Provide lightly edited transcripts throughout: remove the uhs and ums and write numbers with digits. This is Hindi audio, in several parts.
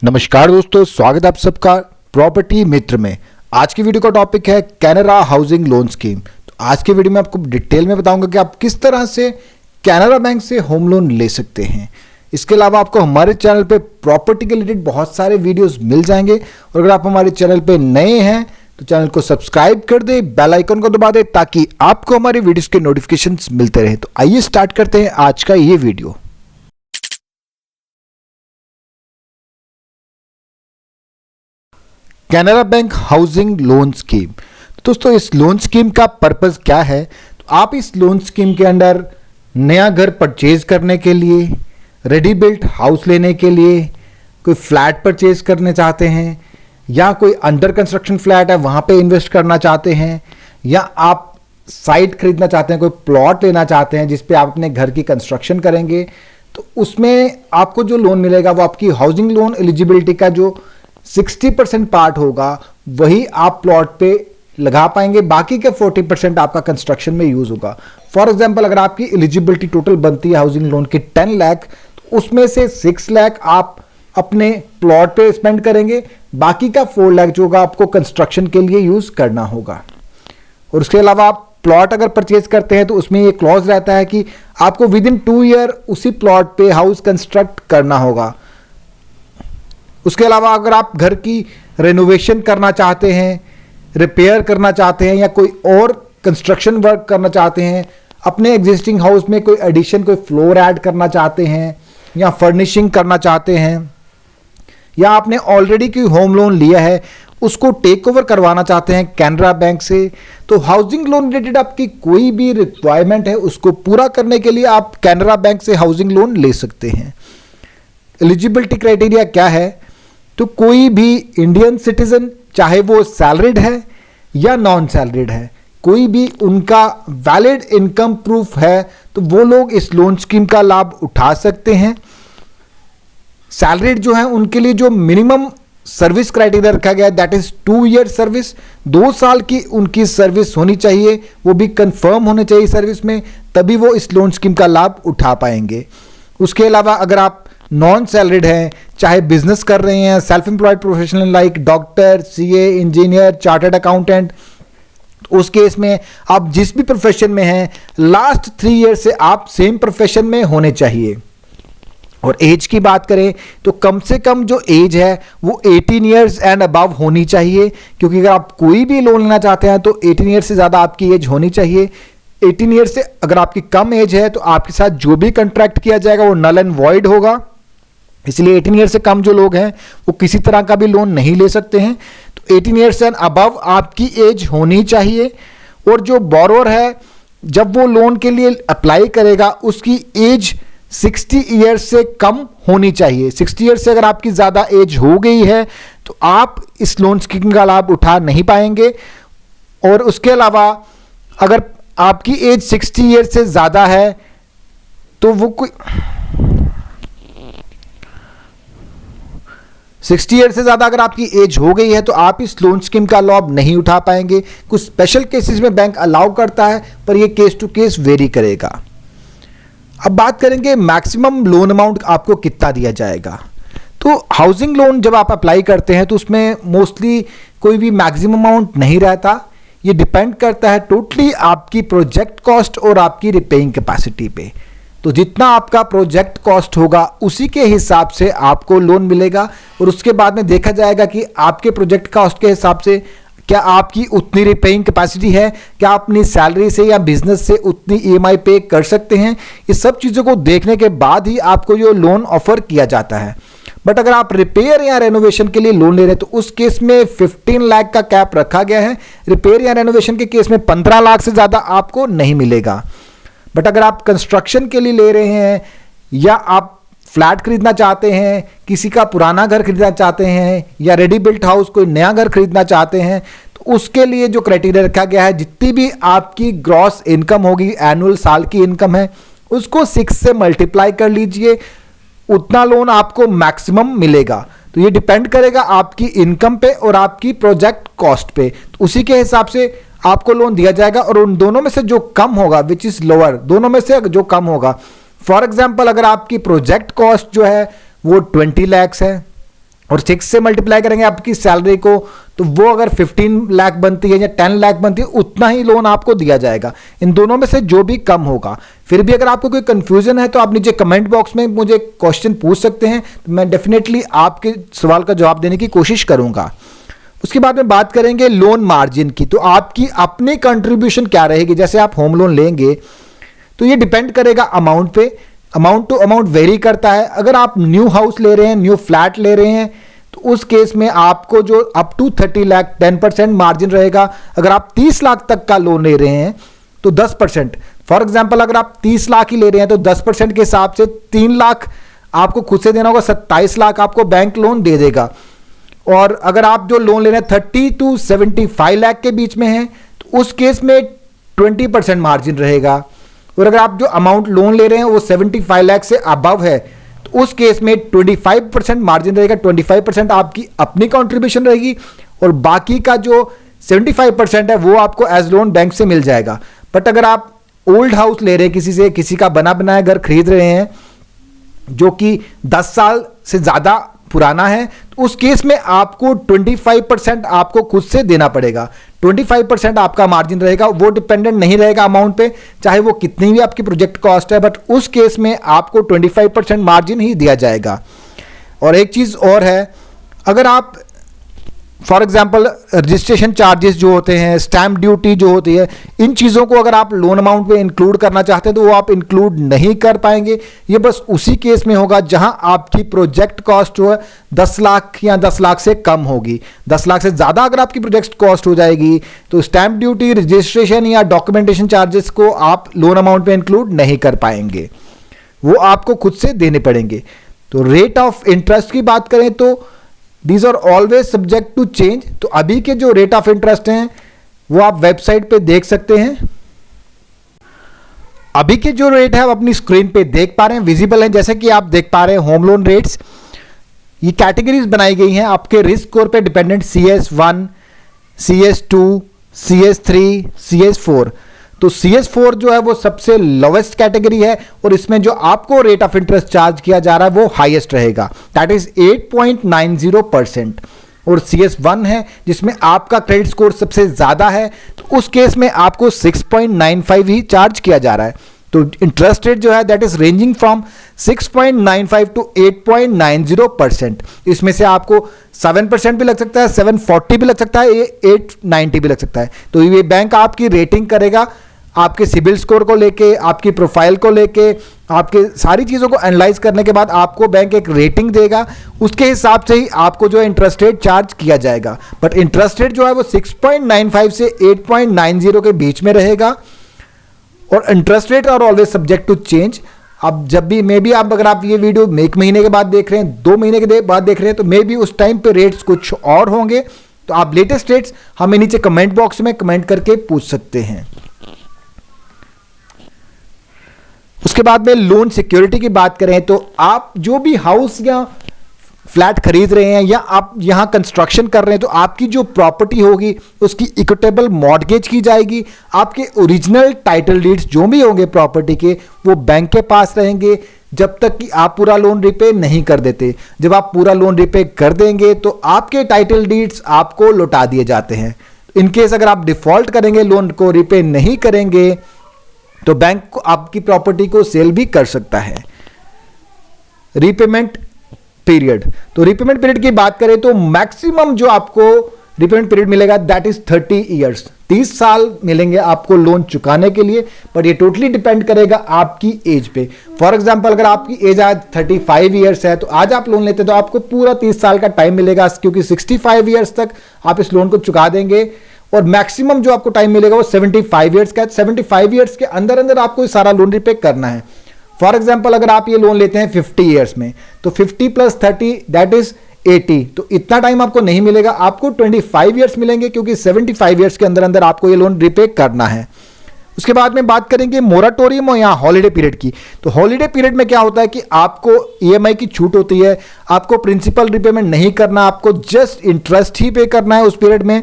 नमस्कार दोस्तों, स्वागत है आप सबका प्रॉपर्टी मित्र में। आज की वीडियो का टॉपिक है कैनरा हाउसिंग लोन स्कीम। तो आज के वीडियो में आपको डिटेल में बताऊंगा कि आप किस तरह से कैनरा बैंक से होम लोन ले सकते हैं। इसके अलावा आपको हमारे चैनल पे प्रॉपर्टी के रिलेटेड बहुत सारे वीडियोस मिल जाएंगे और अगर आप हमारे चैनल पे नए हैं तो चैनल को सब्सक्राइब कर दें, बेल आइकन को दबा दें ताकि आपको हमारे वीडियोस के नोटिफिकेशंस मिलते रहे। तो आइए स्टार्ट करते हैं आज का ये video. Canara bank housing loan scheme. दोस्तों, इस लोन स्कीम का पर्पस क्या है? तो आप इस लोन स्कीम के अंडर नया घर परचेज करने के लिए, रेडी बिल्ट हाउस लेने के लिए, कोई फ्लैट परचेज करने चाहते हैं या कोई अंडर कंस्ट्रक्शन फ्लैट है वहाँ पे इन्वेस्ट करना चाहते हैं, या आप साइट खरीदना चाहते हैं, कोई प्लॉट लेना चाहते हैं जिस पे आप अपने घर की कंस्ट्रक्शन करेंगे, तो उसमें आपको जो लोन मिलेगा वो आपकी हाउसिंग लोन एलिजिबिलिटी का जो 60% पार्ट होगा वही आप प्लॉट पे लगा पाएंगे, बाकी के 40% आपका कंस्ट्रक्शन में यूज होगा। फॉर एग्जांपल, अगर आपकी एलिजिबिलिटी टोटल बनती है हाउसिंग लोन की 10 लाख, तो उसमें से 6 लाख आप अपने प्लॉट पे स्पेंड करेंगे, बाकी का 4 लाख जो होगा आपको कंस्ट्रक्शन के लिए यूज करना होगा। और उसके अलावा आप प्लॉट अगर परचेज करते हैं तो उसमें ये क्लॉज रहता है कि आपको विद इन 2 ईयर उसी प्लॉट पे हाउस कंस्ट्रक्ट करना होगा। उसके अलावा अगर आप घर की रेनोवेशन करना चाहते हैं, रिपेयर करना चाहते हैं या कोई और कंस्ट्रक्शन वर्क करना चाहते हैं, अपने एग्जिस्टिंग हाउस में कोई एडिशन, कोई फ्लोर ऐड करना चाहते हैं या फर्निशिंग करना चाहते हैं, या आपने ऑलरेडी कोई होम लोन लिया है उसको टेक ओवर करवाना चाहते हैं कैनरा बैंक से, तो हाउसिंग लोन रिलेटेड आपकी कोई भी रिक्वायरमेंट है उसको पूरा करने के लिए आप कैनरा बैंक से हाउसिंग लोन ले सकते हैं। एलिजिबिलिटी क्राइटेरिया क्या है? तो कोई भी इंडियन सिटीजन, चाहे वो सैलरीड है या नॉन सैलरीड है, कोई भी उनका वैलिड इनकम प्रूफ है तो वो लोग इस लोन स्कीम का लाभ उठा सकते हैं। सैलरीड जो है उनके लिए जो मिनिमम सर्विस क्राइटेरिया रखा गया है दैट इज 2 ईयर सर्विस, 2 साल की उनकी सर्विस होनी चाहिए, वो भी कंफर्म होने चाहिए सर्विस में, तभी वो इस लोन स्कीम का लाभ उठा पाएंगे। उसके अलावा अगर आप नॉन सैलरीड हैं, चाहे बिजनेस कर रहे हैं, self employed professional like doctor, CA, engineer, chartered accountant, उस केस में आप जिस भी प्रोफेशन में हैं लास्ट 3 ईयर से आप सेम प्रोफेशन में होने चाहिए। और एज की बात करें तो कम से कम जो एज है वो 18 ईयर्स एंड अबव होनी चाहिए, क्योंकि अगर आप कोई भी लोन लेना चाहते हैं तो 18 ईयर से ज़्यादा आपकी एज होनी चाहिए। 18 ईयर से अगर आपकी कम एज है तो आपके साथ जो भी कॉन्ट्रैक्ट किया जाएगा वो नल एंड वॉइड होगा, इसलिए 18 ईयर से कम जो लोग हैं वो किसी तरह का भी लोन नहीं ले सकते हैं। तो 18 ईयर से अबव आपकी एज होनी चाहिए। और जो बोरोअर है जब वो लोन के लिए अप्लाई करेगा उसकी एज 60 ईयर से कम होनी चाहिए। 60 ईयर से अगर आपकी ज़्यादा एज हो गई है तो आप इस लोन स्कीम का लाभ उठा नहीं पाएंगे। और उसके अलावा अगर आपकी एज 60 ईयर से ज़्यादा है तो वो कोई 60 ईयर से ज़्यादा अगर आपकी एज हो गई है तो आप इस लोन स्कीम का लाभ नहीं उठा पाएंगे। कुछ स्पेशल केसेस में बैंक अलाउ करता है पर ये केस टू केस वेरी करेगा। अब बात करेंगे मैक्सिमम लोन अमाउंट आपको कितना दिया जाएगा। तो हाउसिंग लोन जब आप अप्लाई करते हैं तो उसमें मोस्टली कोई भी मैक्सिमम अमाउंट नहीं रहता, ये डिपेंड करता है टोटली आपकी प्रोजेक्ट कॉस्ट और आपकी रिपेइंग कैपेसिटी पे। तो जितना आपका प्रोजेक्ट कॉस्ट होगा उसी के हिसाब से आपको लोन मिलेगा और उसके बाद में देखा जाएगा कि आपके प्रोजेक्ट कॉस्ट के हिसाब से क्या आपकी उतनी रिपेइंग कैपेसिटी है, क्या आप अपनी सैलरी से या बिजनेस से उतनी ईएमआई पे कर सकते हैं। ये सब चीज़ों को देखने के बाद ही आपको ये लोन ऑफर किया जाता है। बट अगर आप रिपेयर या रेनोवेशन के लिए लोन ले रहे हैं तो उस केस में 15 लाख का कैप रखा गया है। रिपेयर या रेनोवेशन के केस में 15 लाख से ज़्यादा आपको नहीं मिलेगा। बट अगर आप कंस्ट्रक्शन के लिए ले रहे हैं या आप फ्लैट खरीदना चाहते हैं, किसी का पुराना घर खरीदना चाहते हैं या रेडी बिल्ट हाउस कोई नया घर खरीदना चाहते हैं, तो उसके लिए जो क्राइटेरिया रखा गया है जितनी भी आपकी ग्रॉस इनकम होगी, एनुअल साल की इनकम है, उसको 6 से मल्टीप्लाई कर लीजिए, उतना लोन आपको मैक्सिमम मिलेगा। तो ये डिपेंड करेगा आपकी इनकम पे और आपकी प्रोजेक्ट कॉस्ट पे, तो उसी के हिसाब से आपको लोन दिया जाएगा। और उन दोनों में से जो कम होगा विच इज लोअर, दोनों में से जो कम होगा, फॉर एग्जाम्पल अगर आपकी प्रोजेक्ट कॉस्ट जो है वो 20 लैक्स है और 6 से मल्टीप्लाई करेंगे आपकी सैलरी को, तो वो अगर 15 लाख बनती है या 10 लाख बनती है, उतना ही लोन आपको दिया जाएगा। इन दोनों में से जो भी कम होगा। फिर भी अगर आपको कोई कंफ्यूजन है तो आप नीचे कमेंट बॉक्स में मुझे क्वेश्चन पूछ सकते हैं, तो मैं डेफिनेटली आपके सवाल का जवाब देने की कोशिश करूंगा। उसके बाद में बात करेंगे लोन मार्जिन की। तो आपकी अपनी कंट्रीब्यूशन क्या रहेगी। जैसे आप होम लोन लेंगे तो ये डिपेंड करेगा अमाउंट पे, अमाउंट टू अमाउंट वेरी करता है। अगर आप न्यू हाउस ले रहे हैं, न्यू फ्लैट ले रहे हैं, तो उस केस में आपको जो अप टू 30 लाख 10% मार्जिन रहेगा। अगर आप 30 लाख तक का लोन ले रहे हैं तो 10%। फॉर एग्जाम्पल अगर आप 30 लाख ही ले रहे हैं तो 10% के हिसाब से 3 लाख आपको खुद से देना होगा, 27 लाख आपको बैंक लोन दे देगा। और अगर आप जो लोन ले रहे हैं 30 to 75 लाख के बीच में है, तो उस केस में 20% मार्जिन रहेगा। और अगर आप जो अमाउंट लोन ले रहे हैं वो 75 लाख से अबव है, तो उस केस में 25% मार्जिन रहेगा। 25% आपकी अपनी कंट्रीब्यूशन रहेगी और बाकी का जो 75% है वो आपको एज लोन बैंक से मिल जाएगा। बट अगर आप ओल्ड हाउस ले रहे हैं किसी से, किसी का बना बनाया घर खरीद रहे हैं जो कि 10 साल से ज़्यादा पुराना है, तो उस केस में आपको 25% आपको खुद से देना पड़ेगा। 25% आपका मार्जिन रहेगा, वो डिपेंडेंट नहीं रहेगा अमाउंट पे, चाहे वो कितनी भी आपकी प्रोजेक्ट कॉस्ट है, बट उस केस में आपको 25% मार्जिन ही दिया जाएगा। और एक चीज़ और है, अगर आप फॉर एग्जाम्पल रजिस्ट्रेशन चार्जेस जो होते हैं, स्टैम्प ड्यूटी जो होती है, इन चीज़ों को अगर आप लोन अमाउंट पे इंक्लूड करना चाहते हैं तो वो आप इंक्लूड नहीं कर पाएंगे। ये बस उसी केस में होगा जहां आपकी प्रोजेक्ट कॉस्ट जो है 10 लाख या 10 लाख से कम होगी। 10 लाख से ज़्यादा अगर आपकी प्रोजेक्ट कॉस्ट हो जाएगी तो स्टैम्प ड्यूटी, रजिस्ट्रेशन या डॉक्यूमेंटेशन चार्जेस को आप लोन अमाउंट पे इंक्लूड नहीं कर पाएंगे, वो आपको खुद से देने पड़ेंगे। तो रेट ऑफ इंटरेस्ट की बात करें तो these are always subject to change. तो अभी के जो रेट ऑफ इंटरेस्ट हैं वो आप वेबसाइट पे देख सकते हैं। अभी के जो रेट है आप अपनी स्क्रीन पे देख पा रहे हैं, विजिबल हैं। जैसे कि आप देख पा रहे हैं होम लोन रेट्स, ये कैटेगरीज बनाई गई हैं आपके रिस्क स्कोर पे dependent, CS1, CS2, CS3, CS4। तो CS4 जो है वो सबसे लोवेस्ट कैटेगरी है और इसमें जो आपको रेट ऑफ इंटरेस्ट चार्ज किया जा रहा है वो हाईएस्ट रहेगा, दैट इज 8.90%। और CS1 है जिसमें आपका क्रेडिट स्कोर सबसे ज्यादा है, तो उस केस में आपको 6.95 ही चार्ज किया जा रहा है। तो इंटरेस्ट रेट जो है that is ranging from 6.95 to 8.90%। इसमें से आपको 7% भी लग सकता है, 740 भी लग सकता है, 890 भी लग सकता है। तो ये बैंक आपकी रेटिंग करेगा आपके सिबिल स्कोर को लेके, आपकी प्रोफाइल को लेके, आपके सारी चीज़ों को एनालाइज करने के बाद आपको बैंक एक रेटिंग देगा, उसके हिसाब से ही आपको जो है इंटरेस्ट रेट चार्ज किया जाएगा। बट इंटरेस्ट रेट जो है वो 6.95 से 8.90 के बीच में रहेगा। और interest rate are always subject to change. अब जब भी मे बी आप अगर आप ये वीडियो 1 महीने के बाद देख रहे हैं, 2 महीने के बाद देख रहे हैं, तो मे बी उस टाइम पे रेट्स कुछ और होंगे। तो आप लेटेस्ट रेट्स हमें नीचे कमेंट बॉक्स में कमेंट करके पूछ सकते हैं। उसके बाद में लोन सिक्योरिटी की बात करें तो आप जो भी हाउस या फ्लैट खरीद रहे हैं या आप यहां कंस्ट्रक्शन कर रहे हैं, तो आपकी जो प्रॉपर्टी होगी उसकी इक्विटेबल मॉर्गेज की जाएगी। आपके ओरिजिनल टाइटल डीड्स जो भी होंगे प्रॉपर्टी के वो बैंक के पास रहेंगे जब तक कि आप पूरा लोन रिपे नहीं कर देते। जब आप पूरा लोन रिपे कर देंगे तो आपके टाइटल डीड्स आपको लौटा दिए जाते हैं। इनकेस अगर आप डिफॉल्ट करेंगे, लोन को रिपे नहीं करेंगे, तो बैंक को आपकी प्रॉपर्टी को सेल भी कर सकता है। रीपेमेंट पीरियड, तो रीपेमेंट पीरियड की बात करें तो मैक्सिमम जो आपको रीपेमेंट पीरियड मिलेगा दैट इज 30 ईयर्स, 30 साल मिलेंगे आपको लोन चुकाने के लिए। बट ये टोटली डिपेंड करेगा आपकी एज पे। फॉर एग्जांपल अगर आपकी एज आज 35 ईयर्स है तो आज आप लोन लेते तो आपको पूरा 30 साल का टाइम मिलेगा, क्योंकि 65 ईयर्स तक आप इस लोन को चुका देंगे। और मैक्सिमम जो आपको टाइम मिलेगा वो 75 ईयर्स का है। 75 ईयर्स के अंदर अंदर आपको सारा लोन रिपे करना है। फॉर एग्जांपल अगर आप ये लोन लेते हैं 50 ईयर्स में, तो 50 + 30 दैट इज 80। तो इतना टाइम आपको नहीं मिलेगा, आपको 25 ईयर्स मिलेंगे, क्योंकि 75 ईयर्स के अंदर अंदर आपको ये लोन रिपे करना है। उसके बाद में बात करेंगे मोराटोरियम या हॉलीडे पीरियड की। तो हॉलीडे पीरियड में क्या होता है कि आपको EMI की छूट होती है, आपको प्रिंसिपल रिपेमेंट नहीं करना, आपको जस्ट इंटरेस्ट ही पे करना है उस पीरियड में।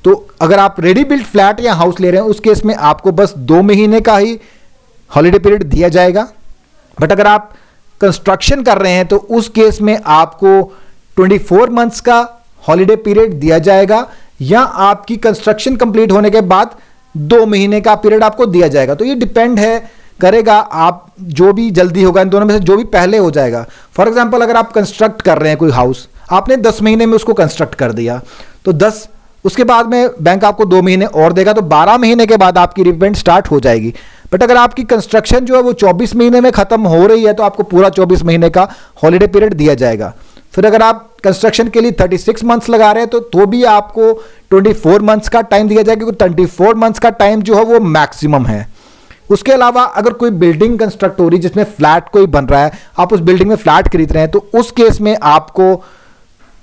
तो अगर आप रेडी बिल्ट फ्लैट या हाउस ले रहे हैं उस केस में आपको बस 2 महीने का ही हॉलीडे पीरियड दिया जाएगा। बट अगर आप कंस्ट्रक्शन कर रहे हैं तो उस केस में आपको 24 मंथ्स का हॉलीडे पीरियड दिया जाएगा या आपकी कंस्ट्रक्शन कंप्लीट होने के बाद 2 महीने का पीरियड आपको दिया जाएगा। तो ये डिपेंड है करेगा आप जो भी जल्दी होगा इन दोनों में से जो भी पहले हो जाएगा। फॉर एग्जांपल अगर आप कंस्ट्रक्ट कर रहे हैं कोई हाउस, आपने 10 महीने में उसको कंस्ट्रक्ट कर दिया, तो 10 उसके बाद में बैंक आपको 2 महीने और देगा, तो 12 महीने के बाद आपकी रिपेमेंट स्टार्ट हो जाएगी। बट अगर आपकी कंस्ट्रक्शन जो है वो 24 महीने में खत्म हो रही है तो आपको पूरा 24 महीने का हॉलीडे पीरियड दिया जाएगा। फिर अगर आप कंस्ट्रक्शन के लिए 36 मंथ्स लगा रहे हैं तो भी आपको 24 मंथ्स का टाइम दिया जाएगा, क्योंकि 24 मंथ्स का टाइम जो है वो मैक्सिमम है। उसके अलावा अगर कोई बिल्डिंग कंस्ट्रक्ट हो रही है जिसमें फ्लैट कोई बन रहा है, आप उस बिल्डिंग में फ्लैट खरीद रहे हैं, तो उस केस में आपको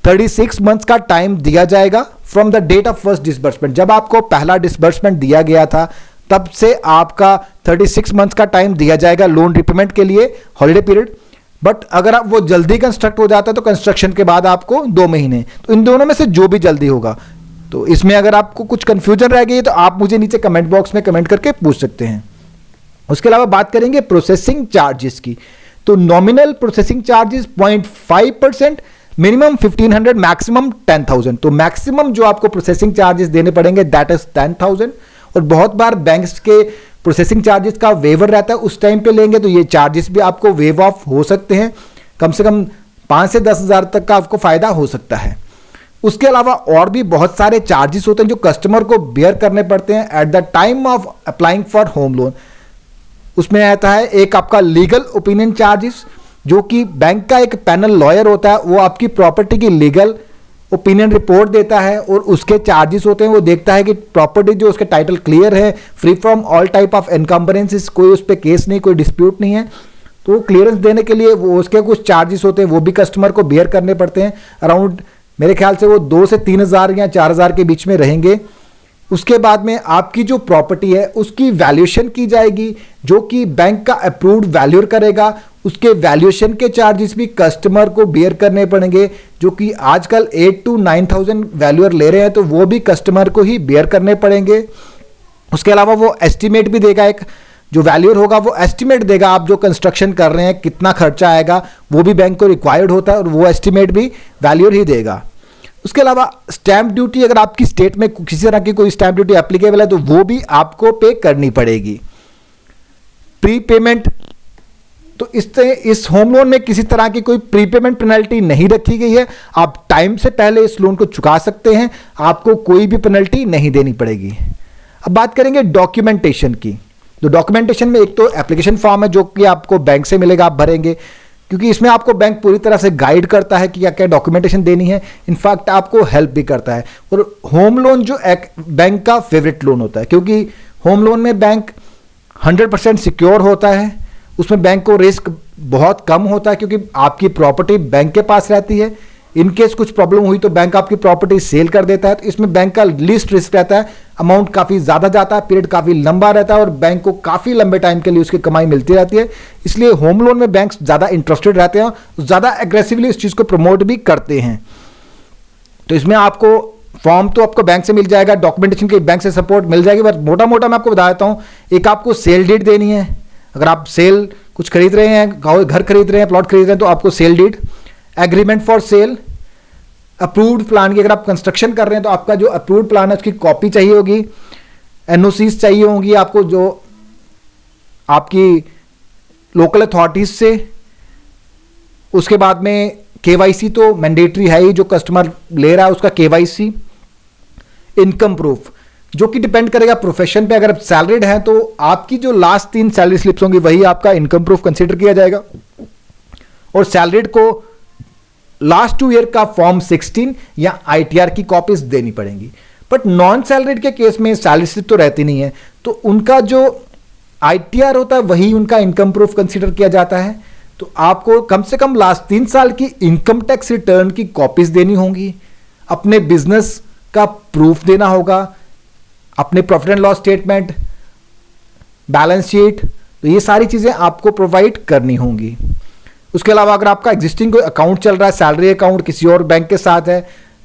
36 मंथ्स का टाइम दिया जाएगा from the date of first disbursement. जब आपको पहला डिसबर्समेंट दिया गया था तब से आपका 36 मंथ्स का टाइम दिया जाएगा लोन रिपेमेंट के लिए, हॉलीडे पीरियड। बट अगर आप वो जल्दी कंस्ट्रक्ट हो जाता है तो कंस्ट्रक्शन के बाद आपको 2 महीने, तो इन दोनों में से जो भी जल्दी होगा। तो इसमें अगर आपको कुछ कंफ्यूजन रह गई तो आप मुझे नीचे कमेंट बॉक्स में कमेंट करके पूछ सकते हैं। उसके अलावा बात करेंगे प्रोसेसिंग चार्जेस की। तो nominal processing charges 0.5%, minimum 1500, maximum 10,000। तो मैक्सिमम जो आपको प्रोसेसिंग चार्जेस देने पड़ेंगे दैट इज 10,000। और बहुत बार बैंक्स के प्रोसेसिंग चार्जेस का वेवर रहता है, उस टाइम पे लेंगे तो ये चार्जेस भी आपको वेव ऑफ हो सकते हैं। कम से कम 5 से 10 हज़ार तक का आपको फायदा हो सकता है। उसके अलावा और भी बहुत सारे चार्जेस होते हैं जो कस्टमर को बेयर करने पड़ते हैं at the time of applying for home loan. उसमें आता है एक आपका लीगल ओपिनियन चार्जेस, जो कि बैंक का एक पैनल लॉयर होता है, वो आपकी प्रॉपर्टी की लीगल ओपिनियन रिपोर्ट देता है और उसके चार्जेस होते हैं। वो देखता है कि प्रॉपर्टी जो उसके टाइटल क्लियर है, free from all type of encumbrances, कोई उस पर केस नहीं, कोई डिस्प्यूट नहीं है। तो क्लियरेंस देने के लिए वो उसके कुछ चार्जेस होते हैं, वो भी कस्टमर को बेयर करने पड़ते हैं। अराउंड मेरे ख्याल से वो 2 से 3 हज़ार या 4 हज़ार के बीच में रहेंगे। उसके बाद में आपकी जो प्रॉपर्टी है उसकी वैल्यूएशन की जाएगी, जो कि बैंक का अप्रूव्ड वैल्यूअर करेगा। उसके वैल्यूएशन के चार्जेस भी कस्टमर को बेयर करने पड़ेंगे, जो कि आजकल 8 to 9,000 वैल्यूअर ले रहे हैं, तो वो भी कस्टमर को ही बेयर करने पड़ेंगे। उसके अलावा वो एस्टिमेट भी देगा, एक जो वैल्यूअर होगा वो एस्टिमेट देगा आप जो कंस्ट्रक्शन कर रहे हैं कितना खर्चा आएगा, वो भी बैंक को रिक्वायर्ड होता है और वो एस्टिमेट भी वैल्यूअर ही देगा। उसके अलावा स्टैंप ड्यूटी, अगर आपकी स्टेट में किसी तरह की कोई स्टैंप ड्यूटी एप्लीकेबल है तो वो भी आपको पे करनी पड़ेगी। प्री पेमेंट, तो इस होम लोन में किसी तरह की कोई प्रीपेमेंट पेनल्टी नहीं रखी गई है। आप टाइम से पहले इस लोन को चुका सकते हैं, आपको कोई भी पेनल्टी नहीं देनी पड़ेगी। अब बात करेंगे डॉक्यूमेंटेशन की। तो डॉक्यूमेंटेशन में एक तो एप्लीकेशन फॉर्म है जो कि आपको बैंक से मिलेगा, आप भरेंगे, क्योंकि इसमें आपको बैंक पूरी तरह से गाइड करता है कि क्या क्या डॉक्यूमेंटेशन देनी है। इनफैक्ट आपको हेल्प भी करता है। और होम लोन जो एक बैंक का फेवरेट लोन होता है, क्योंकि होम लोन में बैंक 100% सिक्योर होता है, उसमें बैंक को रिस्क बहुत कम होता है, क्योंकि आपकी प्रॉपर्टी बैंक के पास रहती है। इनकेस कुछ प्रॉब्लम हुई तो बैंक आपकी प्रॉपर्टी सेल कर देता है, तो इसमें बैंक का लीस्ट रिस्क रहता है। अमाउंट काफ़ी ज़्यादा जाता है, पीरियड काफ़ी लंबा रहता है और बैंक को काफ़ी लंबे टाइम के लिए उसकी कमाई मिलती रहती है। इसलिए होम लोन में बैंक ज़्यादा इंटरेस्टेड रहते हैं, ज़्यादा एग्रेसिवली इस चीज़ को प्रमोट भी करते हैं। तो इसमें आपको फॉर्म तो आपको बैंक से मिल जाएगा, डॉक्यूमेंटेशन की बैंक से सपोर्ट मिल जाएगी। बस मोटा मोटा मैं आपको बता देता हूँ, एक आपको सेल डीड देनी है। अगर आप सेल कुछ खरीद रहे हैं, घर खरीद रहे हैं, प्लॉट खरीद रहे हैं, तो आपको sale deed, agreement for sale, approved plan की, अगर आप कंस्ट्रक्शन कर रहे हैं तो आपका जो अप्रूव्ड प्लान है उसकी कॉपी चाहिए होगी, एनओसीज चाहिए होंगी आपको जो आपकी लोकल अथॉरिटीज से। उसके बाद में केवाईसी तो मैंडेटरी है ही, जो कस्टमर ले रहा है उसका केवाईसी, इनकम प्रूफ जो कि डिपेंड करेगा प्रोफेशन पे। अगर आप सैलरीड हैं तो आपकी जो लास्ट 3 सैलरी स्लिप्स होंगी वही आपका इनकम प्रूफ कंसीडर किया जाएगा। और सैलरीड को लास्ट 2 ईयर का फॉर्म 16 या आईटीआर की कॉपीज देनी पड़ेंगी। बट नॉन सैलरीड के केस में सैलरी स्लिप तो रहती नहीं है, तो उनका जो आईटीआर होता है वही उनका इनकम प्रूफ कंसीडर किया जाता है। तो आपको कम से कम लास्ट 3 साल की इनकम टैक्स रिटर्न की कॉपीज देनी होंगी, अपने बिजनेस का प्रूफ देना होगा, अपने profit and loss statement, balance sheet, तो ये सारी चीज़ें आपको प्रोवाइड करनी होंगी। उसके अलावा अगर आपका एग्जिस्टिंग कोई अकाउंट चल रहा है, सैलरी अकाउंट किसी और बैंक के साथ है,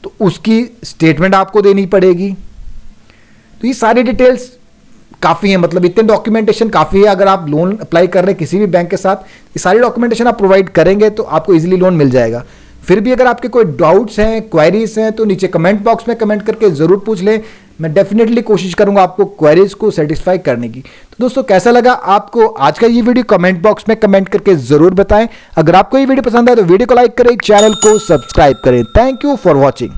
तो उसकी स्टेटमेंट आपको देनी पड़ेगी। तो ये सारी डिटेल्स काफ़ी हैं, मतलब इतने डॉक्यूमेंटेशन काफ़ी है। अगर आप लोन अप्लाई कर रहे हैं किसी भी बैंक के साथ, ये सारी डॉक्यूमेंटेशन आप प्रोवाइड करेंगे तो आपको इजीली लोन मिल जाएगा। फिर भी अगर आपके कोई डाउट्स हैं, क्वेरीज हैं, तो नीचे कमेंट बॉक्स में कमेंट करके ज़रूर पूछ लें। मैं डेफिनेटली कोशिश करूंगा आपको क्वेरीज को सेटिस्फाई करने की। तो दोस्तों कैसा लगा आपको आज का ये वीडियो, कमेंट बॉक्स में कमेंट करके ज़रूर बताएं। अगर आपको ये वीडियो पसंद आए तो वीडियो को लाइक करें, चैनल को सब्सक्राइब करें। Thank you for watching.